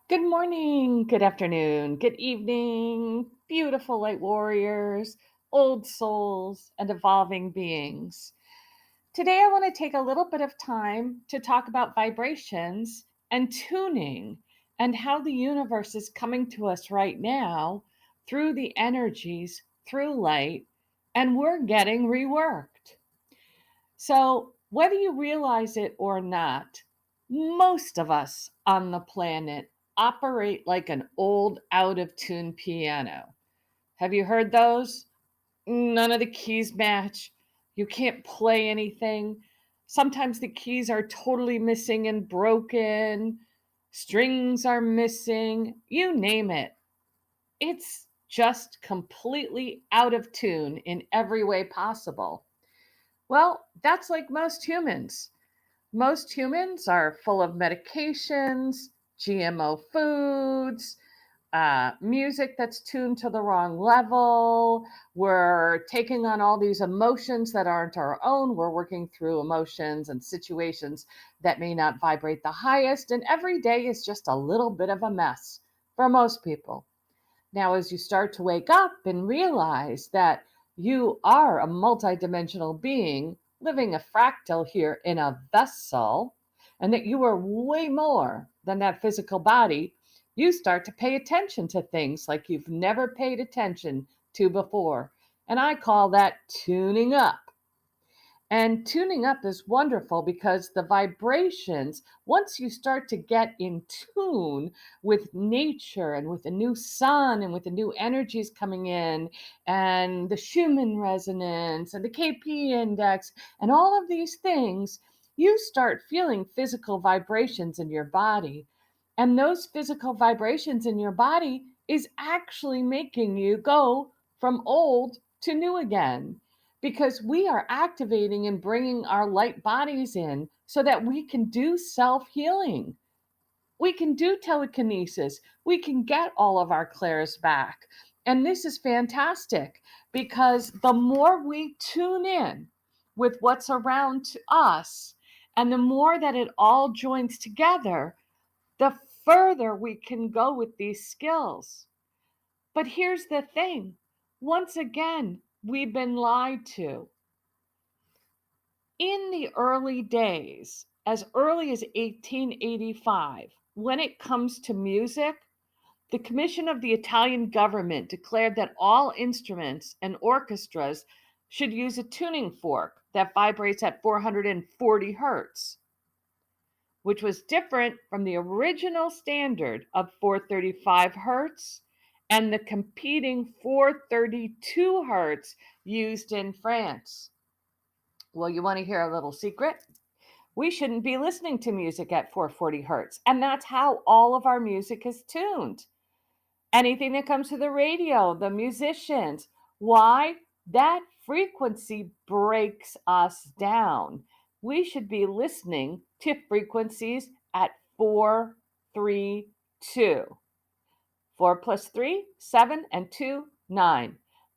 Good morning, good afternoon, good evening, beautiful light warriors, old souls, and evolving beings. Today, I want to take a little bit of time to talk about vibrations and tuning and how the universe is coming to us right now through the energies, through light, and we're getting reworked. So, whether you realize it or not, most of us on the planet operate like an old, out of tune piano. Have you heard those? None of the keys match. You can't play anything. Sometimes the keys are totally missing and broken. Strings are missing. You name it. It's just completely out of tune in every way possible. Well, that's like most humans. Most humans are full of medications, GMO foods, music that's tuned to the wrong level. We're taking on all these emotions that aren't our own. We're working through emotions and situations that may not vibrate the highest. And every day is just a little bit of a mess for most people. Now, as you start to wake up and realize that you are a multidimensional being living a fractal here in a vessel, and that you are way more than that physical body, you start to pay attention to things like you've never paid attention to before. And I call that tuning up. And tuning up is wonderful because the vibrations, once you start to get in tune with nature and with the new sun and with the new energies coming in, and the Schumann resonance and the KP index, and all of these things, you start feeling physical vibrations in your body. And those physical vibrations in your body is actually making you go from old to new again, because we are activating and bringing our light bodies in so that we can do self healing. We can do telekinesis. We can get all of our clairs back. And this is fantastic because the more we tune in with what's around to us and the more that it all joins together, the further we can go with these skills. But here's the thing, once again, we've been lied to. In the early days, as early as 1885, when it comes to music, the Commission of the Italian government declared that all instruments and orchestras should use a tuning fork that vibrates at 440 hertz, which was different from the original standard of 435 hertz and the competing 432 hertz used in France. Well, you want to hear a little secret? We shouldn't be listening to music at 440 hertz. And that's how all of our music is tuned. Anything that comes to the radio, the musicians. Why? That frequency breaks us down. We should be listening to frequencies at 432. 4 plus 3, 7, and 2, 9.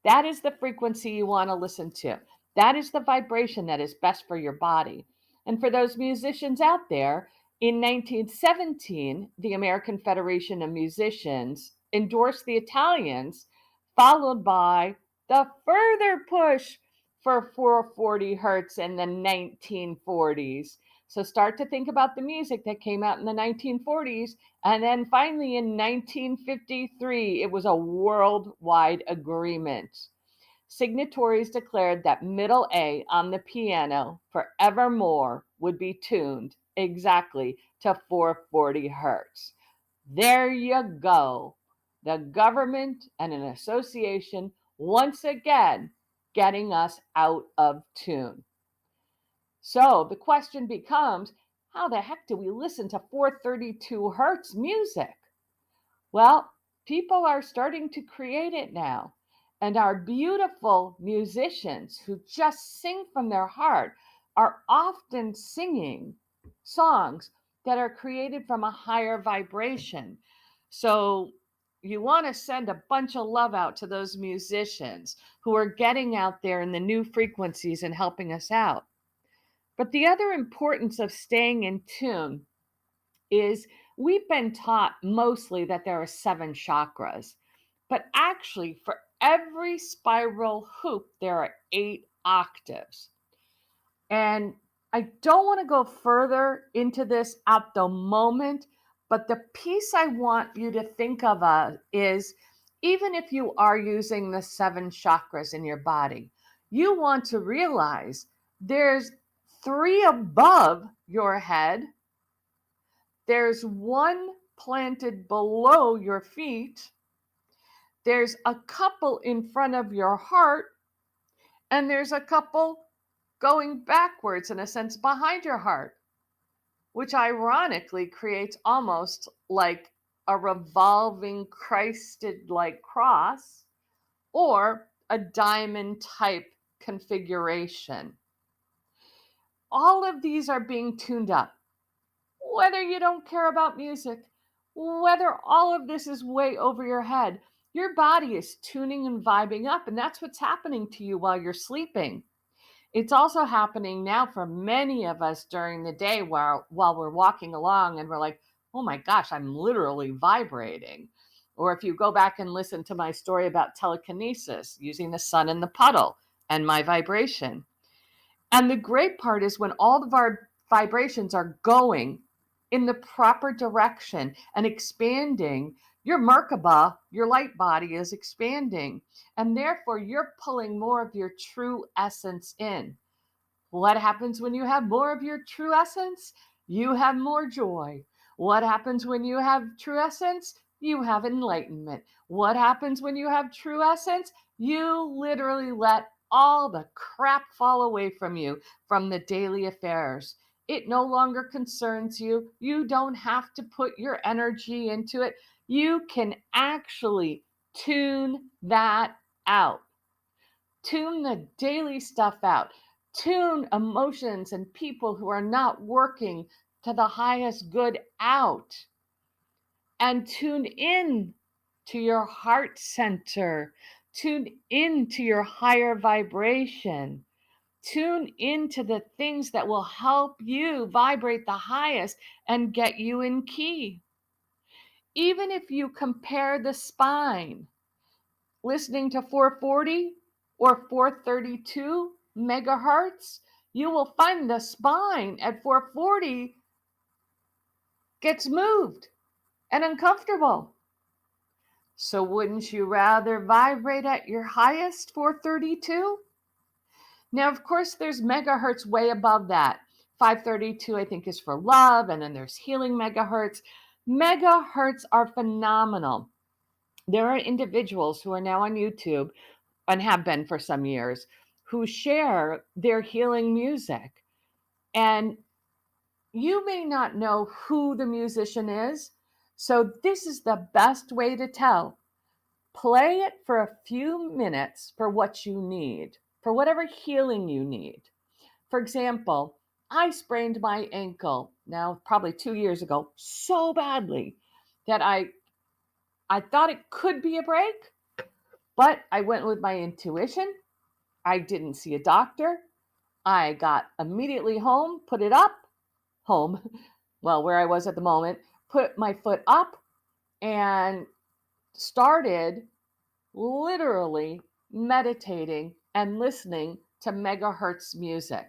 That is the frequency you want to listen to. That is the vibration that is best for your body. And for those musicians out there, in 1917, the American Federation of Musicians endorsed the Italians, followed by the further push for 440 hertz in the 1940s. So start to think about the music that came out in the 1940s. And then finally in 1953, it was a worldwide agreement. Signatories declared that middle A on the piano forevermore would be tuned exactly to 440 hertz. There you go. The government and an association once again getting us out of tune. So the question becomes, how the heck do we listen to 432 hertz music? Well, people are starting to create it now. And our beautiful musicians who just sing from their heart are often singing songs that are created from a higher vibration. So you want to send a bunch of love out to those musicians who are getting out there in the new frequencies and helping us out. But the other importance of staying in tune is we've been taught mostly that there are 7 chakras, but actually, for every spiral hoop, there are 8 octaves. And I don't want to go further into this at the moment, but the piece I want you to think of is even if you are using the 7 chakras in your body, you want to realize there's 3 above your head, there's 1 planted below your feet, there's a couple in front of your heart, and there's a couple going backwards in a sense behind your heart, which ironically creates almost like a revolving Christed like cross or a diamond type configuration. All of these are being tuned up. Whether you don't care about music, whether all of this is way over your head, your body is tuning and vibing up, and that's what's happening to you while you're sleeping. It's also happening now for many of us during the day while we're walking along and we're like, oh my gosh, I'm literally vibrating. Or if you go back and listen to my story about telekinesis, using the sun in the puddle and my vibration. And the great part is when all of our vibrations are going in the proper direction and expanding, your Merkaba, your light body, is expanding. And therefore, you're pulling more of your true essence in. What happens when you have more of your true essence? You have more joy. What happens when you have true essence? You have enlightenment. What happens when you have true essence? You literally let all the crap fall away from you from the daily affairs. It no longer concerns you. You don't have to put your energy into it. You can actually tune that out. Tune the daily stuff out. Tune emotions and people who are not working to the highest good out. And tune in to your heart center. Tune in to your higher vibration. Tune into the things that will help you vibrate the highest and get you in key. Even if you compare the spine, listening to 440 or 432 megahertz, you will find the spine at 440 gets moved and uncomfortable. So wouldn't you rather vibrate at your highest 432? Now, of course, there's megahertz way above that. 532, I think, is for love, and then there's healing megahertz. Megahertz are phenomenal. There are individuals who are now on YouTube and have been for some years, who share their healing music. And you may not know who the musician is, so this is the best way to tell. Play it for a few minutes for what you need, for whatever healing you need. For example, I sprained my ankle now probably 2 years ago so badly that I thought it could be a break, but I went with my intuition. I didn't see a doctor. I got immediately home, put it up, home, well, where I was at the moment, put my foot up and started literally meditating and listening to megahertz music.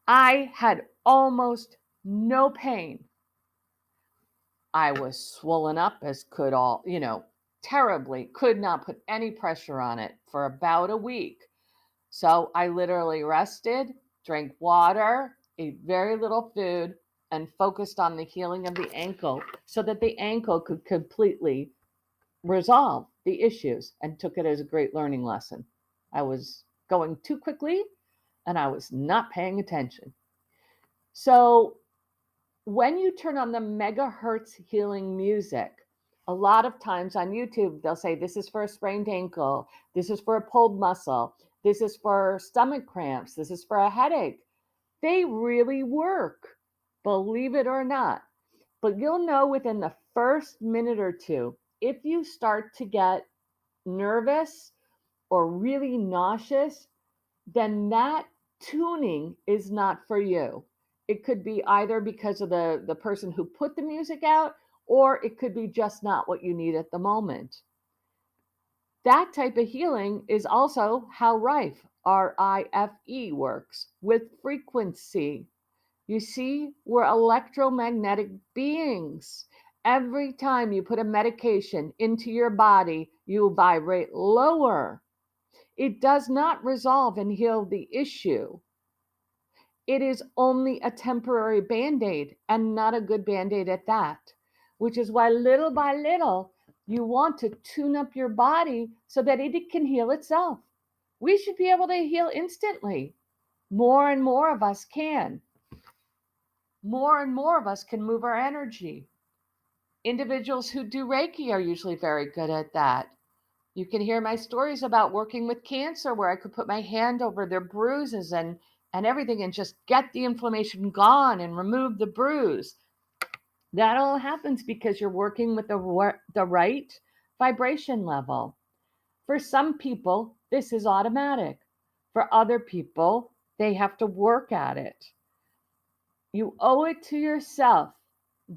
I had almost no pain. I was swollen up as could all, terribly, could not put any pressure on it for about a week. So I literally rested, drank water, ate very little food, and focused on the healing of the ankle so that the ankle could completely resolve the issues, and took it as a great learning lesson. I was going too quickly and I was not paying attention. So when you turn on the megahertz healing music, a lot of times on YouTube, they'll say, this is for a sprained ankle, this is for a pulled muscle, this is for stomach cramps, this is for a headache. They really work, believe it or not. But you'll know within the first minute or two, if you start to get nervous or really nauseous, then that tuning is not for you. It could be either because of the person who put the music out, or it could be just not what you need at the moment. That type of healing is also how Rife, RIFE, works with frequency. You see, we're electromagnetic beings. Every time you put a medication into your body, you vibrate lower. It does not resolve and heal the issue. It is only a temporary band aid, and not a good band aid at that, which is why little by little you want to tune up your body so that it can heal itself. We should be able to heal instantly. More and more of us can. More and more of us can move our energy. Individuals who do Reiki are usually very good at that. You can hear my stories about working with cancer where I could put my hand over their bruises and everything and just get the inflammation gone and remove the bruise. That all happens because you're working with the right vibration level. For some people, this is automatic. For other people, they have to work at it. You owe it to yourself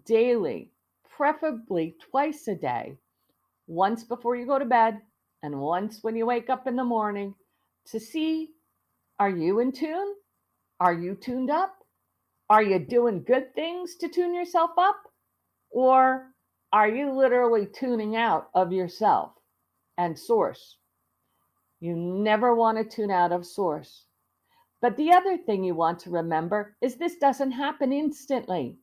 daily, preferably twice a day, once before you go to bed and once when you wake up in the morning, to see, are you in tune? Are you tuned up? Are you doing good things to tune yourself up? Or are you literally tuning out of yourself and source? You never want to tune out of source. But the other thing you want to remember is this doesn't happen instantly.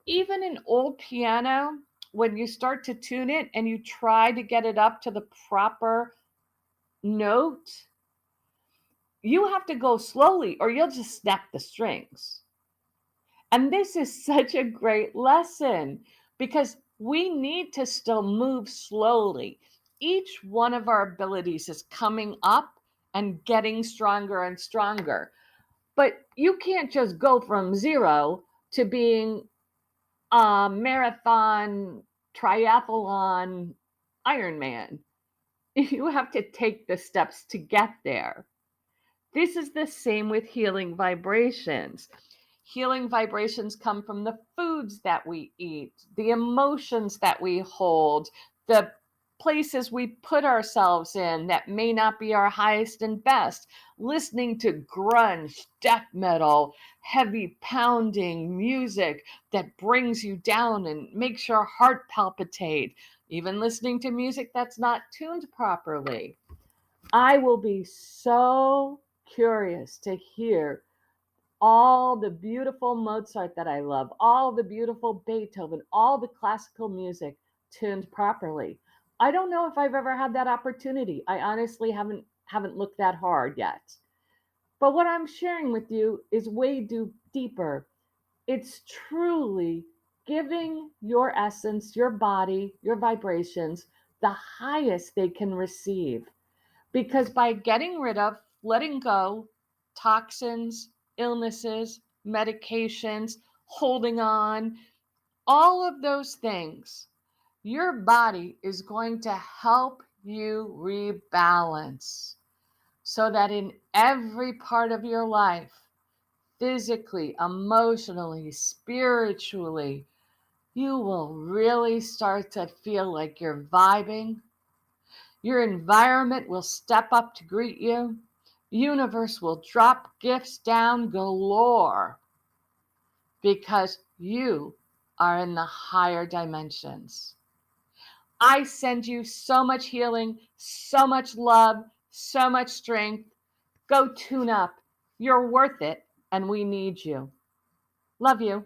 Even an old piano, when you start to tune it and you try to get it up to the proper note, you have to go slowly or you'll just snap the strings. And this is such a great lesson because we need to still move slowly. Each one of our abilities is coming up and getting stronger and stronger. But you can't just go from zero to being a marathon, triathlon, Ironman. You have to take the steps to get there. This is the same with healing vibrations. Healing vibrations come from the foods that we eat, the emotions that we hold, the places we put ourselves in that may not be our highest and best. Listening to grunge, death metal, heavy pounding music that brings you down and makes your heart palpitate. Even listening to music that's not tuned properly. I will be so curious to hear all the beautiful Mozart that I love, all the beautiful Beethoven, all the classical music tuned properly. I don't know if I've ever had that opportunity. I honestly haven't looked that hard yet. But what I'm sharing with you is way deeper. It's truly giving your essence, your body, your vibrations the highest they can receive. Because by getting rid of, letting go, toxins, illnesses, medications, holding on, all of those things, your body is going to help you rebalance so that in every part of your life, physically, emotionally, spiritually, you will really start to feel like you're vibing. Your environment will step up to greet you. Universe will drop gifts down galore because you are in the higher dimensions. I send you so much healing, so much love, so much strength. Go tune up. You're worth it, and we need you. Love you.